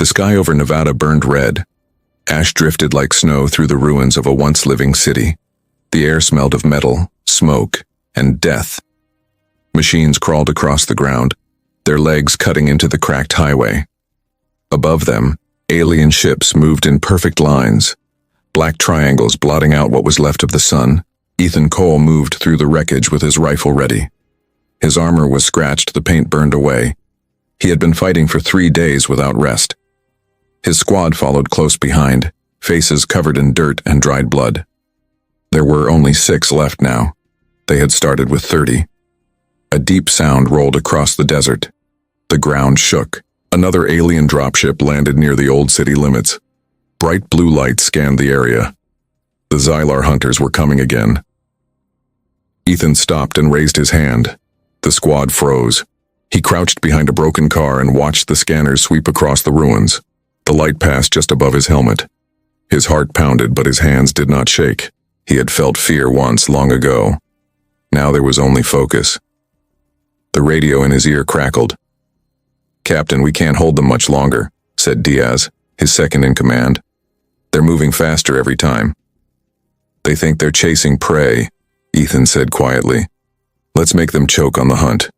The sky over Nevada burned red. Ash drifted like snow through the ruins of a once-living city. The air smelled of metal, smoke, and death. Machines crawled across the ground, their legs cutting into the cracked highway. Above them, alien ships moved in perfect lines, black triangles blotting out what was left of the sun. Ethan Cole moved through the wreckage with his rifle ready. His armor was scratched, the paint burned away. He had been fighting for 3 days without rest. His squad followed close behind, faces covered in dirt and dried blood. There were only 6 left now. They had started with 30. A deep sound rolled across the desert. The ground shook. Another alien dropship landed near the old city limits. Bright blue lights scanned the area. The Xylar hunters were coming again. Ethan stopped and raised his hand. The squad froze. He crouched behind a broken car and watched the scanners sweep across the ruins. The light passed just above his helmet. His heart pounded, but his hands did not shake. He had felt fear once, long ago. Now there was only focus. The radio in his ear crackled. "Captain, we can't hold them much longer," said Diaz, his second in command. "They're moving faster every time." "They think they're chasing prey," Ethan said quietly. "Let's make them choke on the hunt."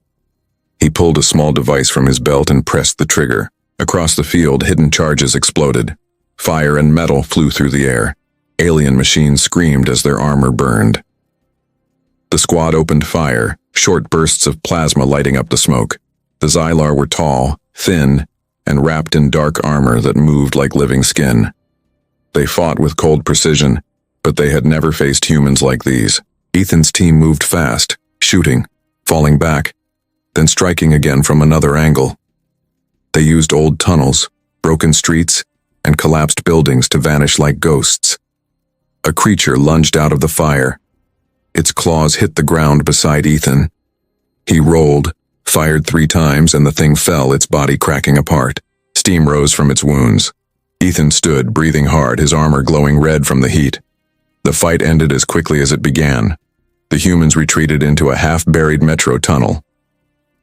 He pulled a small device from his belt and pressed the trigger. Across the field, hidden charges exploded. Fire and metal flew through the air. Alien machines screamed as their armor burned. The squad opened fire, short bursts of plasma lighting up the smoke. The Xylar were tall, thin, and wrapped in dark armor that moved like living skin. They fought with cold precision, but they had never faced humans like these. Ethan's team moved fast, shooting, falling back, then striking again from another angle. They used old tunnels, broken streets, and collapsed buildings to vanish like ghosts. A creature lunged out of the fire. Its claws hit the ground beside Ethan. He rolled, fired 3 times, and the thing fell, its body cracking apart. Steam rose from its wounds. Ethan stood, breathing hard, his armor glowing red from the heat. The fight ended as quickly as it began. The humans retreated into a half-buried metro tunnel.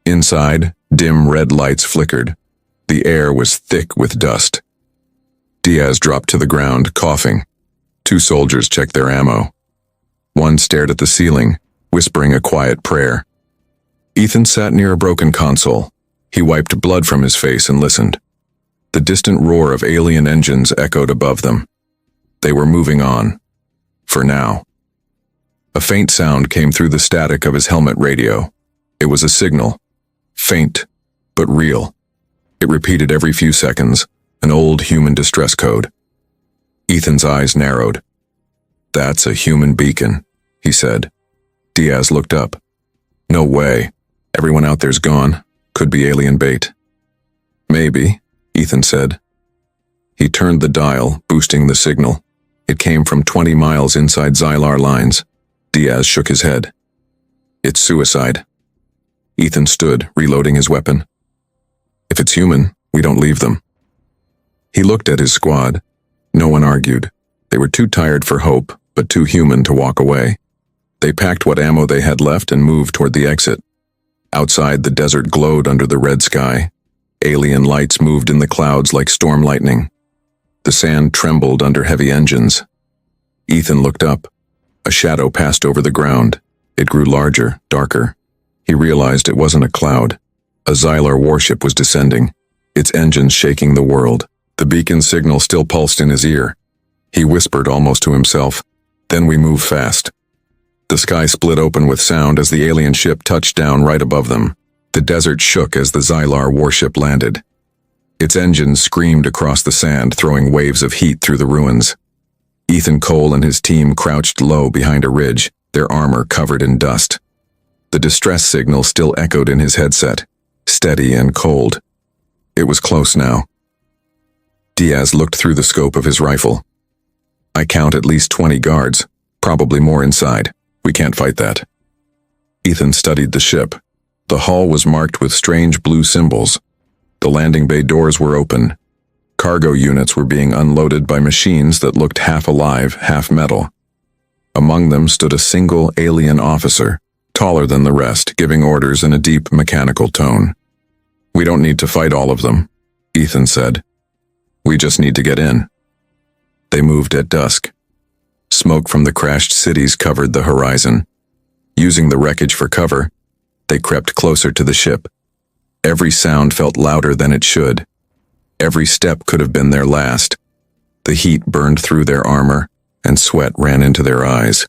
Inside, dim red lights flickered. The air was thick with dust. Diaz dropped to the ground, coughing. 2 soldiers checked their ammo. One stared at the ceiling, whispering a quiet prayer. Ethan sat near a broken console. He wiped blood from his face and listened. The distant roar of alien engines echoed above them. They were moving on. For now. A faint sound came through the static of his helmet radio. It was a signal. Faint, but real. It repeated every few seconds, an old human distress code. Ethan's eyes narrowed. "That's a human beacon," he said. Diaz looked up. "No way. Everyone out there's gone. Could be alien bait." "Maybe," Ethan said. He turned the dial, boosting the signal. It came from 20 miles inside Xylar lines. Diaz shook his head. "It's suicide." Ethan stood, reloading his weapon. "If it's human, we don't leave them." He looked at his squad. No one argued. They were too tired for hope, but too human to walk away. They packed what ammo they had left and moved toward the exit. Outside, the desert glowed under the red sky. Alien lights moved in the clouds like storm lightning. The sand trembled under heavy engines. Ethan looked up. A shadow passed over the ground. It grew larger, darker. He realized it wasn't a cloud. A Xylar warship was descending, its engines shaking the world. The beacon signal still pulsed in his ear. He whispered almost to himself, "Then we move fast." The sky split open with sound as the alien ship touched down right above them. The desert shook as the Xylar warship landed. Its engines screamed across the sand, throwing waves of heat through the ruins. Ethan Cole and his team crouched low behind a ridge, their armor covered in dust. The distress signal still echoed in his headset, steady and cold. It was close now. Diaz looked through the scope of his rifle. "I count at least 20 guards, probably more inside. We can't fight that." Ethan studied the ship. The hull was marked with strange blue symbols. The landing bay doors were open. Cargo units were being unloaded by machines that looked half alive, half metal. Among them stood a single alien officer, taller than the rest, giving orders in a deep mechanical tone. "We don't need to fight all of them," Ethan said. We just need to get in. They moved at dusk. Smoke from the crashed cities covered the horizon. Using the wreckage for cover, they crept closer to the ship. Every sound felt louder than it should. Every step could have been their last. The heat burned through their armor, and sweat ran into their eyes.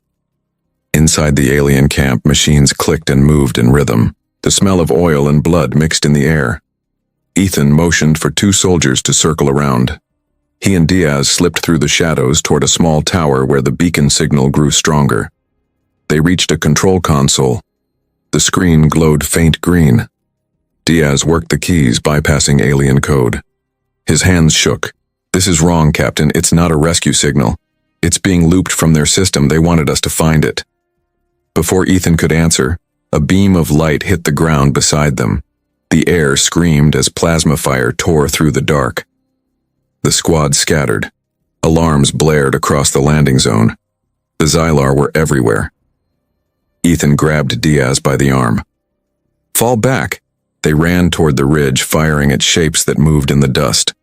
Inside the alien camp, machines clicked and moved in rhythm. The smell of oil and blood mixed in the air. Ethan motioned for 2 soldiers to circle around. He and Diaz slipped through the shadows toward a small tower where the beacon signal grew stronger. They reached a control console. The screen glowed faint green. Diaz worked the keys, bypassing alien code. His hands shook. "This is wrong, Captain. It's not a rescue signal. It's being looped from their system. They wanted us to find it." Before Ethan could answer, a beam of light hit the ground beside them. The air screamed as plasma fire tore through the dark. The squad scattered. Alarms blared across the landing zone. The Xylar were everywhere. Ethan grabbed Diaz by the arm. "Fall back." They ran toward the ridge, firing at shapes that moved in the dust.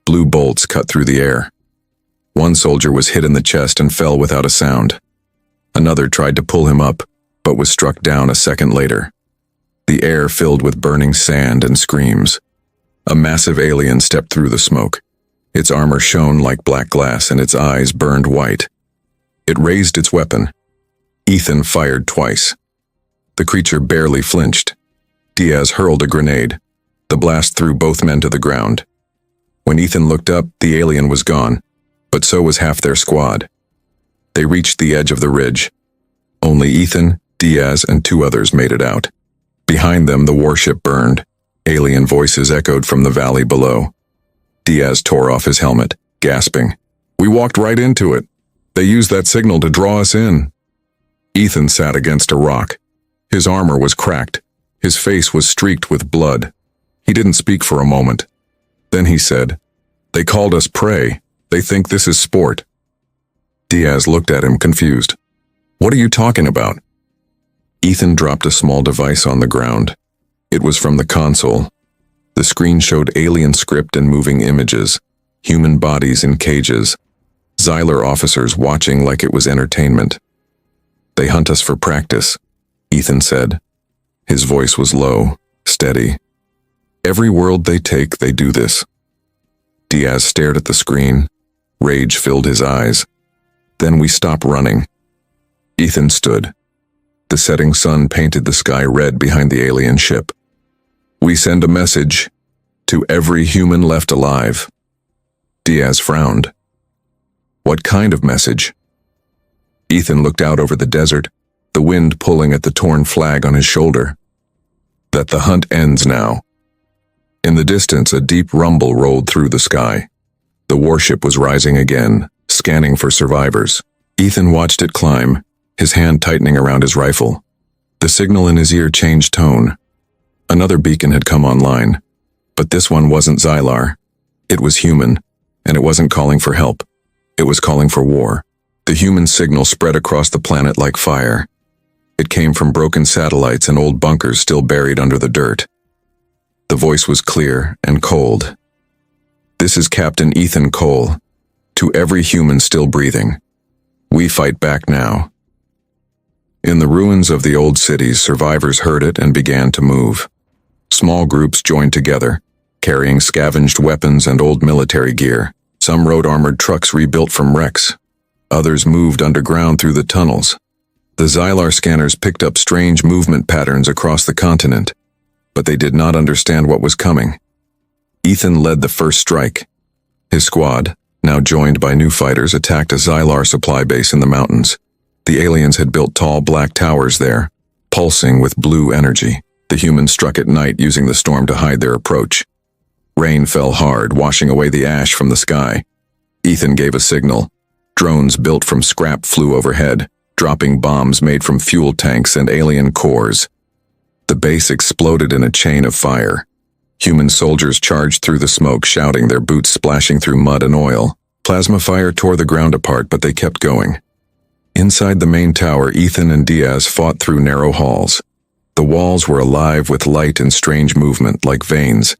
Blue bolts cut through the air. One soldier was hit in the chest and fell without a sound. Another tried to pull him up, but was struck down a second later. The air filled with burning sand and screams. A massive alien stepped through the smoke. Its armor shone like black glass and its eyes burned white. It raised its weapon. Ethan fired twice. The creature barely flinched. Diaz hurled a grenade. The blast threw both men to the ground. When Ethan looked up, the alien was gone, but so was half their squad. They reached the edge of the ridge. Only Ethan, Diaz, and 2 others made it out. Behind them, the warship burned. Alien voices echoed from the valley below. Diaz tore off his helmet, gasping. "We walked right into it. They used that signal to draw us in." Ethan sat against a rock. His armor was cracked. His face was streaked with blood. He didn't speak for a moment. Then he said, "They called us prey. They think this is sport." Diaz looked at him, confused. "What are you talking about?" Ethan dropped a small device on the ground. It was from the console. The screen showed alien script and moving images, human bodies in cages, Xylar officers watching like it was entertainment. "They hunt us for practice," Ethan said. His voice was low, steady. "Every world they take, they do this." Diaz stared at the screen. Rage filled his eyes. "Then we stop running." Ethan stood. The setting sun painted the sky red behind the alien ship. "We send a message to every human left alive." Diaz frowned. "What kind of message?" Ethan looked out over the desert, the wind pulling at the torn flag on his shoulder. "That the hunt ends now." In the distance, a deep rumble rolled through the sky. The warship was rising again, scanning for survivors. Ethan watched it climb, his hand tightening around his rifle. The signal in his ear changed tone. Another beacon had come online, but this one wasn't Xylar. It was human, and it wasn't calling for help. It was calling for war. The human signal spread across the planet like fire. It came from broken satellites and old bunkers still buried under the dirt. The voice was clear and cold. "This is Captain Ethan Cole. To every human still breathing. We fight back now." In the ruins of the old cities, survivors heard it and began to move. Small groups joined together, carrying scavenged weapons and old military gear. Some rode armored trucks rebuilt from wrecks. Others moved underground through the tunnels. The Xylar scanners picked up strange movement patterns across the continent, but they did not understand what was coming. Ethan led the first strike. His squad, now joined by new fighters, attacked a Xylar supply base in the mountains. The aliens had built tall black towers there, pulsing with blue energy. The humans struck at night, using the storm to hide their approach. Rain fell hard, washing away the ash from the sky. Ethan gave a signal. Drones built from scrap flew overhead, dropping bombs made from fuel tanks and alien cores. The base exploded in a chain of fire. Human soldiers charged through the smoke, shouting, their boots splashing through mud and oil. Plasma fire tore the ground apart, but they kept going. Inside the main tower, Ethan and Diaz fought through narrow halls. The walls were alive with light and strange movement, like veins.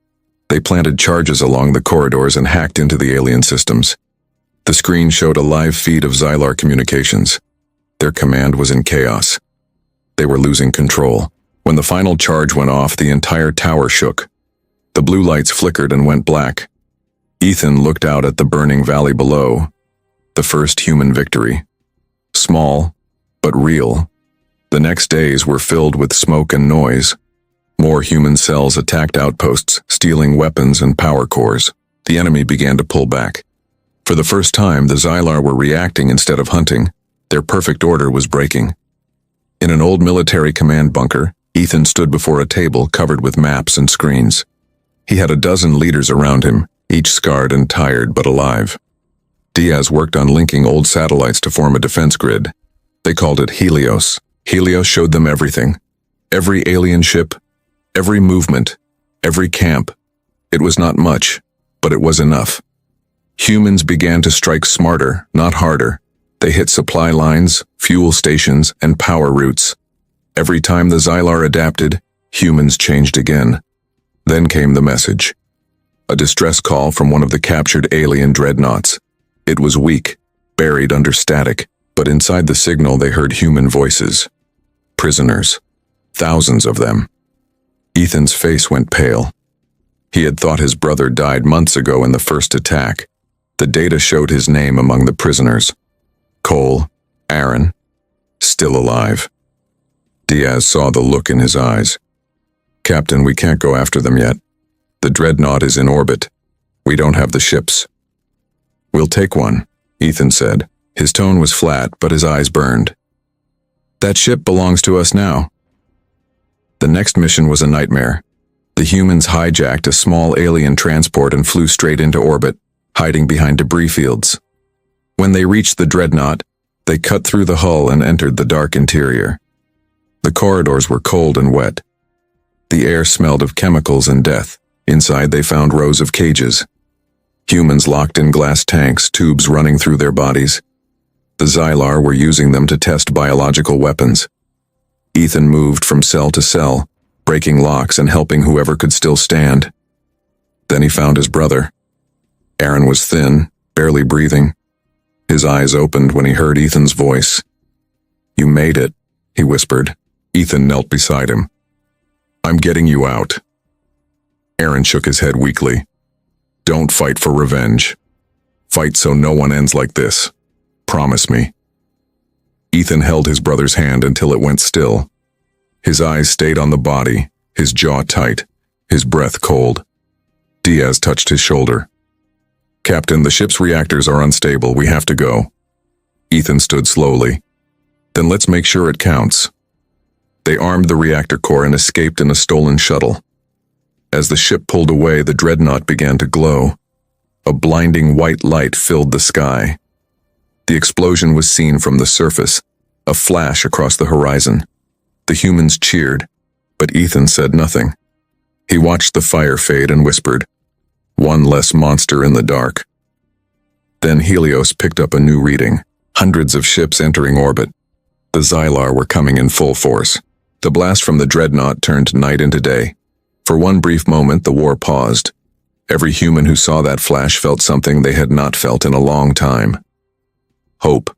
They planted charges along the corridors and hacked into the alien systems. The screen showed a live feed of Xylar communications. Their command was in chaos. They were losing control. When the final charge went off, the entire tower shook. The blue lights flickered and went black. Ethan looked out at the burning valley below. The first human victory. Small, but real. The next days were filled with smoke and noise. More human cells attacked outposts, stealing weapons and power cores. The enemy began to pull back. For the first time, the Xylar were reacting instead of hunting. Their perfect order was breaking. In an old military command bunker, Ethan stood before a table covered with maps and screens. He had a dozen leaders around him, each scarred and tired but alive. Diaz worked on linking old satellites to form a defense grid. They called it Helios. Helios showed them everything. Every alien ship, every movement, every camp. It was not much, but it was enough. Humans began to strike smarter, not harder. They hit supply lines, fuel stations, and power routes. Every time the Xylar adapted, humans changed again. Then came the message. A distress call from one of the captured alien dreadnoughts. It was weak, buried under static, but inside the signal they heard human voices. Prisoners. Thousands of them. Ethan's face went pale. He had thought his brother died months ago in the first attack. The data showed his name among the prisoners. Cole, Aaron, still alive. Diaz saw the look in his eyes. Captain, we can't go after them yet. The dreadnought is in orbit. We don't have the ships. We'll take one, Ethan said. His tone was flat, but his eyes burned. That ship belongs to us now. The next mission was a nightmare. The humans hijacked a small alien transport and flew straight into orbit, hiding behind debris fields. When they reached the dreadnought, they cut through the hull and entered the dark interior. The corridors were cold and wet. The air smelled of chemicals and death. Inside they found rows of cages. Humans locked in glass tanks, tubes running through their bodies. The Xylar were using them to test biological weapons. Ethan moved from cell to cell, breaking locks and helping whoever could still stand. Then he found his brother. Aaron was thin, barely breathing. His eyes opened when he heard Ethan's voice. "You made it," he whispered. Ethan knelt beside him. "I'm getting you out." Aaron shook his head weakly. "Don't fight for revenge. Fight so no one ends like this. Promise me." Ethan held his brother's hand until it went still. His eyes stayed on the body, his jaw tight, his breath cold. Diaz touched his shoulder. "Captain, the ship's reactors are unstable. We have to go." Ethan stood slowly. "Then let's make sure it counts." They armed the reactor core and escaped in a stolen shuttle. As the ship pulled away, the dreadnought began to glow. A blinding white light filled the sky. The explosion was seen from the surface, a flash across the horizon. The humans cheered, but Ethan said nothing. He watched the fire fade and whispered, "One less monster in the dark." Then Helios picked up a new reading, hundreds of ships entering orbit. The Xylar were coming in full force. The blast from the dreadnought turned night into day. For one brief moment, the war paused. Every human who saw that flash felt something they had not felt in a long time. Hope.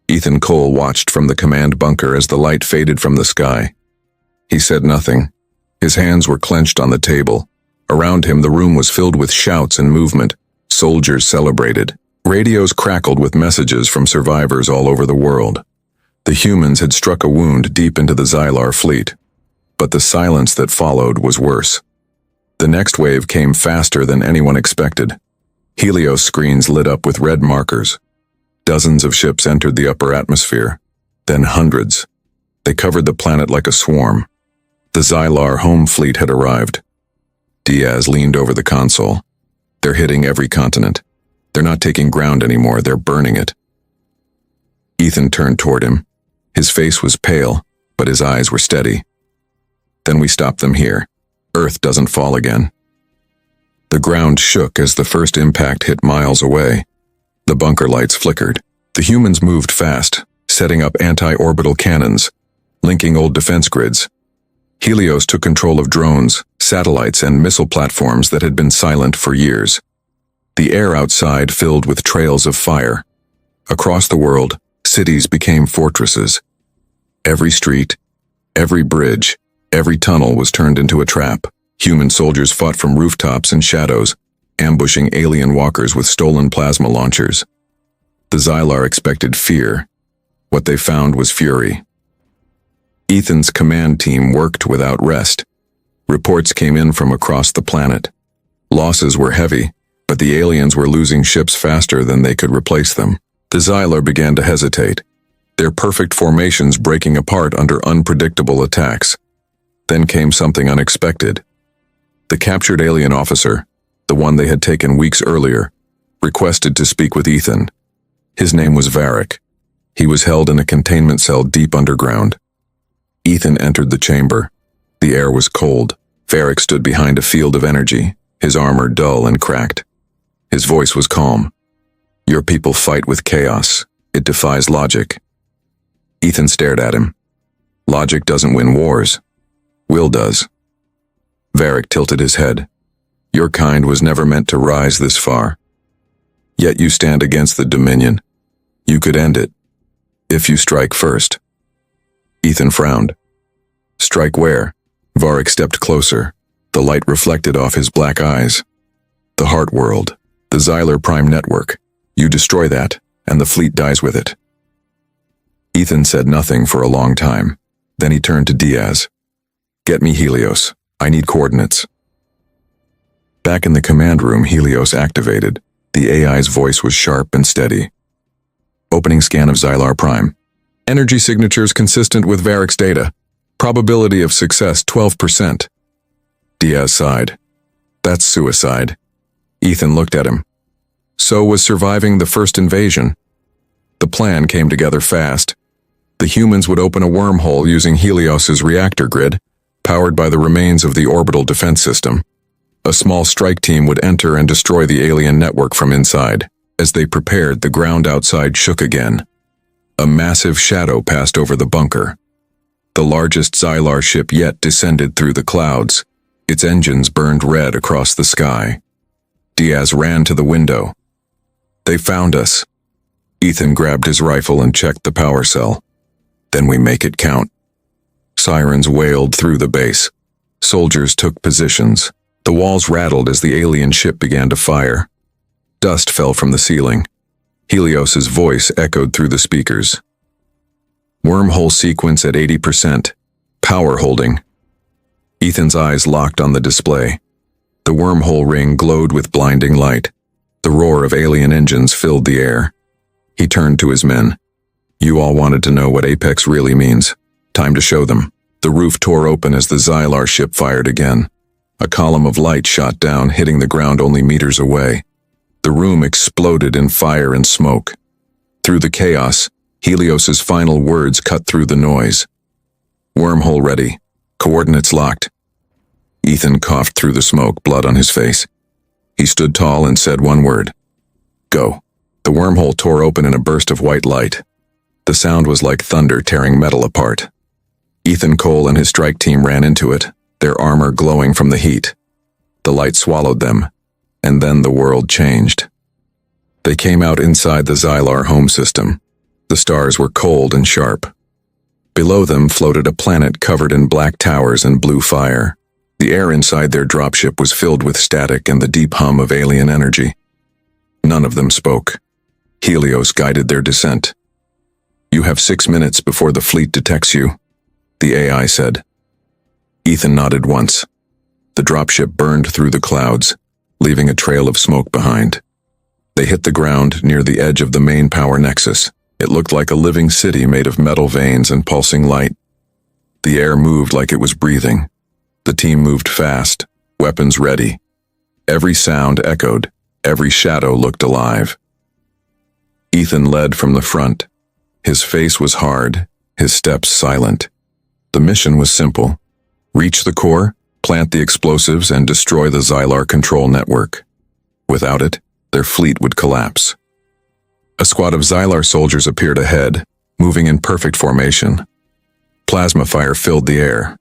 Ethan Cole watched from the command bunker as the light faded from the sky. He said nothing. His hands were clenched on the table. Around him, the room was filled with shouts and movement. Soldiers celebrated. Radios crackled with messages from survivors all over the world. The humans had struck a wound deep into the Xylar fleet. But the silence that followed was worse. The next wave came faster than anyone expected. Helios screens lit up with red markers. Dozens of ships entered the upper atmosphere, then hundreds. They covered the planet like a swarm. The Xylar home fleet had arrived. Diaz leaned over the console. "They're hitting every continent. They're not taking ground anymore, they're burning it." Ethan turned toward him. His face was pale, but his eyes were steady. "Then we stop them here. Earth doesn't fall again." The ground shook as the first impact hit miles away. The bunker lights flickered. The humans moved fast, setting up anti-orbital cannons, linking old defense grids. Helios took control of drones, satellites and missile platforms that had been silent for years. The air outside filled with trails of fire. Across the world, cities became fortresses. Every street, every bridge, every tunnel was turned into a trap. Human soldiers fought from rooftops and shadows, ambushing alien walkers with stolen plasma launchers. The Xylar expected fear. What they found was fury. Ethan's command team worked without rest. Reports came in from across the planet. Losses were heavy, but the aliens were losing ships faster than they could replace them. The Xylar began to hesitate, their perfect formations breaking apart under unpredictable attacks. Then came something unexpected. The captured alien officer, the one they had taken weeks earlier, requested to speak with Ethan. His name was Varric. He was held in a containment cell deep underground. Ethan entered the chamber. The air was cold. Varric stood behind a field of energy, his armor dull and cracked. His voice was calm. "Your people fight with chaos. It defies logic." Ethan stared at him. "Logic doesn't win wars. Will does." Varric tilted his head. "Your kind was never meant to rise this far. Yet you stand against the Dominion. You could end it, if you strike first." Ethan frowned. "Strike where?" Varric stepped closer. The light reflected off his black eyes. "The Heart World, the Xylar Prime Network. You destroy that, and the fleet dies with it." Ethan said nothing for a long time. Then he turned to Diaz. "Get me Helios. I need coordinates." Back in the command room, Helios activated. The AI's voice was sharp and steady. "Opening scan of Xylar Prime. Energy signatures consistent with Varric's data. Probability of success 12%. Diaz sighed. "That's suicide." Ethan looked at him. So was surviving the first invasion. The plan came together fast. The humans would open a wormhole using Helios's reactor grid, powered by the remains of the orbital defense system. A small strike team would enter and destroy the alien network from inside. As they prepared, the ground outside shook again. A massive shadow passed over the bunker. The largest Xylar ship yet descended through the clouds. Its engines burned red across the sky. Diaz ran to the window. "They found us." Ethan grabbed his rifle and checked the power cell. "Then we make it count." Sirens wailed through the base. Soldiers took positions. The walls rattled as the alien ship began to fire. Dust fell from the ceiling. Helios's voice echoed through the speakers. "Wormhole sequence at 80%. Power holding." Ethan's eyes locked on the display. The wormhole ring glowed with blinding light. The roar of alien engines filled the air. He turned to his men. "You all wanted to know what Apex really means. Time to show them." The roof tore open as the Xylar ship fired again. A column of light shot down, hitting the ground only meters away. The room exploded in fire and smoke. Through the chaos, Helios's final words cut through the noise. "Wormhole ready. Coordinates locked." Ethan coughed through the smoke, blood on his face. He stood tall and said one word. "Go." The wormhole tore open in a burst of white light. The sound was like thunder tearing metal apart. Ethan Cole and his strike team ran into it, their armor glowing from the heat. The light swallowed them, and then the world changed. They came out inside the Xylar home system. The stars were cold and sharp. Below them floated a planet covered in black towers and blue fire. The air inside their dropship was filled with static and the deep hum of alien energy. None of them spoke. Helios guided their descent. "You have 6 minutes before the fleet detects you," the AI said. Ethan nodded once. The dropship burned through the clouds, leaving a trail of smoke behind. They hit the ground near the edge of the main power nexus. It looked like a living city made of metal veins and pulsing light. The air moved like it was breathing. The team moved fast, weapons ready. Every sound echoed, every shadow looked alive. Ethan led from the front. His face was hard, his steps silent. The mission was simple. Reach the core, plant the explosives, and destroy the Xylar control network. Without it, their fleet would collapse. A squad of Xylar soldiers appeared ahead, moving in perfect formation. Plasma fire filled the air.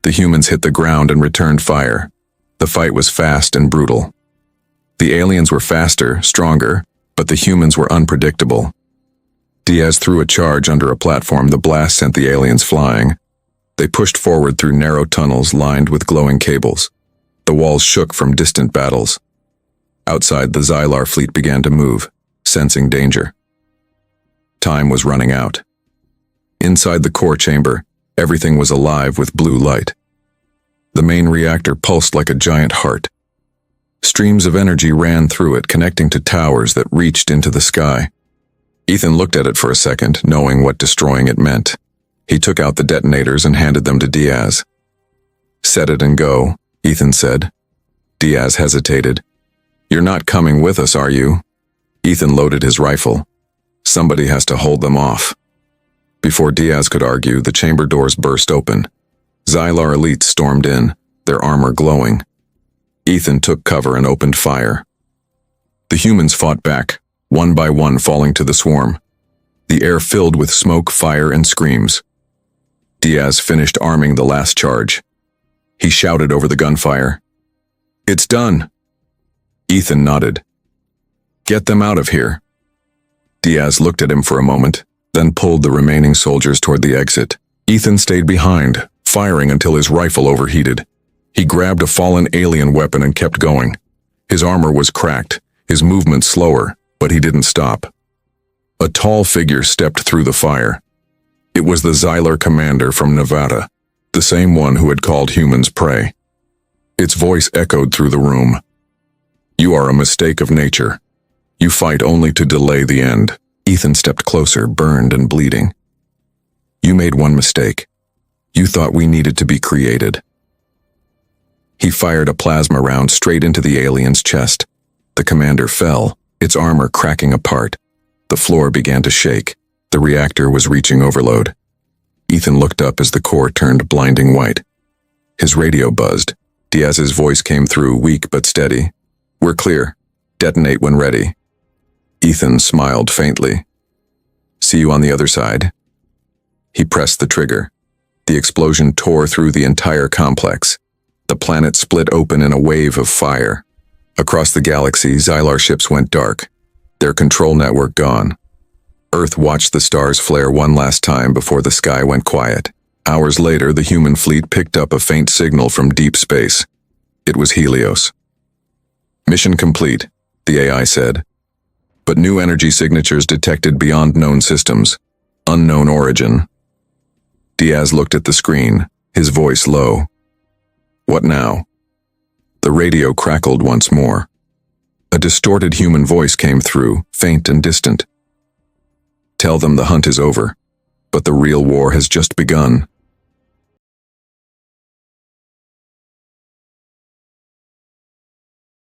The humans hit the ground and returned fire. The fight was fast and brutal. The aliens were faster, stronger, but the humans were unpredictable. Diaz threw a charge under a platform. The blast sent the aliens flying. They pushed forward through narrow tunnels lined with glowing cables. The walls shook from distant battles. Outside, the Xylar fleet began to move, sensing danger. Time was running out. Inside the core chamber, everything was alive with blue light. The main reactor pulsed like a giant heart. Streams of energy ran through it, connecting to towers that reached into the sky. Ethan looked at it for a second, knowing what destroying it meant. He took out the detonators and handed them to Diaz. "Set it and go," Ethan said. Diaz hesitated. "You're not coming with us, are you?" Ethan loaded his rifle. Somebody has to hold them off. Before Diaz could argue, the chamber doors burst open. Xylar elites stormed in, their armor glowing. Ethan took cover and opened fire. The humans fought back, one by one falling to the swarm. The air filled with smoke, fire, and screams. Diaz finished arming the last charge. He shouted over the gunfire, "It's done." Ethan nodded. "Get them out of here." Diaz looked at him for a moment, then pulled the remaining soldiers toward the exit. Ethan stayed behind, firing until his rifle overheated. He grabbed a fallen alien weapon and kept going. His armor was cracked, his movement slower, but he didn't stop. A tall figure stepped through the fire. It was the Xylar commander from Nevada, the same one who had called humans prey. Its voice echoed through the room. "You are a mistake of nature. You fight only to delay the end." Ethan stepped closer, burned and bleeding. "You made one mistake. You thought we needed to be created." He fired a plasma round straight into the alien's chest. The commander fell, its armor cracking apart. The floor began to shake. The reactor was reaching overload. Ethan looked up as the core turned blinding white. His radio buzzed. Diaz's voice came through, weak but steady. "We're clear. Detonate when ready." Ethan smiled faintly. "See you on the other side." He pressed the trigger. The explosion tore through the entire complex. The planet split open in a wave of fire. Across the galaxy, Xylar ships went dark, their control network gone. Earth watched the stars flare one last time before the sky went quiet. Hours later, the human fleet picked up a faint signal from deep space. It was Helios. "Mission complete," the AI said. But new energy signatures detected beyond known systems. Unknown origin. Diaz looked at the screen, his voice low. "What now?" The radio crackled once more. A distorted human voice came through, faint and distant. "Tell them the hunt is over, but the real war has just begun."